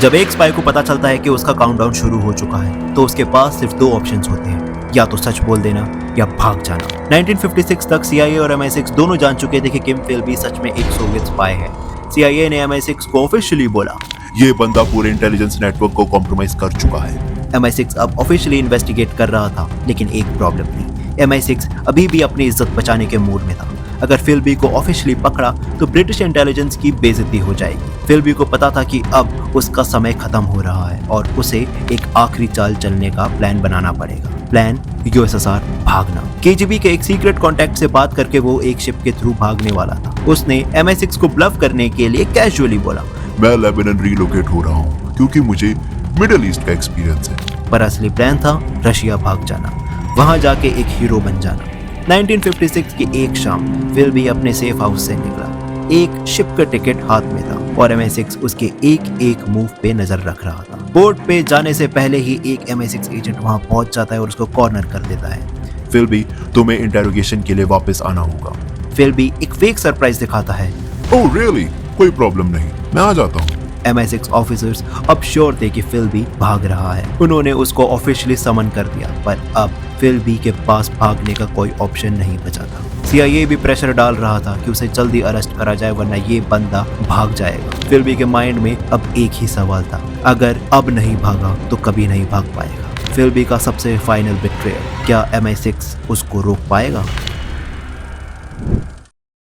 जब एक स्पाई को पता चलता है कि उसका काउंटडाउन शुरू हो चुका है तो उसके पास सिर्फ दो ऑप्शंस होते हैं, या तो सच बोल देना या भाग जाना। 1956 तक CIA और MI6 दोनों जान चुके थे कि किम फिल्बी सच में एक सोवियत स्पाई है। CIA ने MI6 को ऑफिशियली बोला, ये बंदा पूरे इंटेलिजेंस नेटवर्क को कॉम्प्रोमाइज कर चुका है। MI6 अब ऑफिशियली इन्वेस्टिगेट कर रहा था, लेकिन एक प्रॉब्लम थी। MI6 अभी भी अपनी इज्जत बचाने के मूड में था। अगर फिल्बी को ऑफिशियली पकड़ा तो ब्रिटिश इंटेलिजेंस की बेइज्जती हो जाएगी। फिल्बी को पता था कि अब उसका समय खत्म हो रहा है और उसे एक आखिरी चाल चलने का प्लान बनाना पड़ेगा। प्लान USSR भागना। KGB के एक सीक्रेट कॉन्टैक्ट से बात करके वो एक शिप के थ्रू भागने वाला था। उसने MI6 को ब्लफ करने के लिए कैजुअली बोला, मैं लेबनान रिलोकेट हो रहा हूँ क्योंकि मुझे मिडिल ईस्ट का एक्सपीरियंस है। पर असली प्लान था रशिया भाग जाना, वहां जाके एक हीरो बन जाना। 1956 की एक शाम फिल्बी अपने सेफ हाउस से निकला। एक शिप का टिकट हाथ में था और MI6 उसके एक एक मूव पे नजर रख रहा था। बोर्ड पे जाने से पहले ही एक MI6 एजेंट वहां पहुंच जाता है और उसको कॉर्नर कर देता है। फिल्बी, तुम्हें इंटेरोगेशन के लिए वापस आना होगा। फिल्बी एक फेक सरप्राइज दिखाता है। Oh really? कोई प्रॉब्लम नहीं, मैं आ जाता हूँ। MI6 ऑफिसर्स अब श्योर थे कि फिल्बी भाग रहा है। उन्होंने उसको ऑफिशियली समन कर दिया, पर अब फिल्बी के पास भागने का कोई ऑप्शन नहीं बचा था। CIA भी प्रेशर डाल रहा था कि उसे जल्दी अरेस्ट करा जाए वरना ये बंदा भाग जाएगा। फिल्बी के माइंड में अब एक ही सवाल था, अगर अब नहीं भागा तो कभी नहीं भाग पाएगा। फिल्बी का सबसे फाइनल बिट्रेयल, क्या MI6 उसको रोक पाएगा?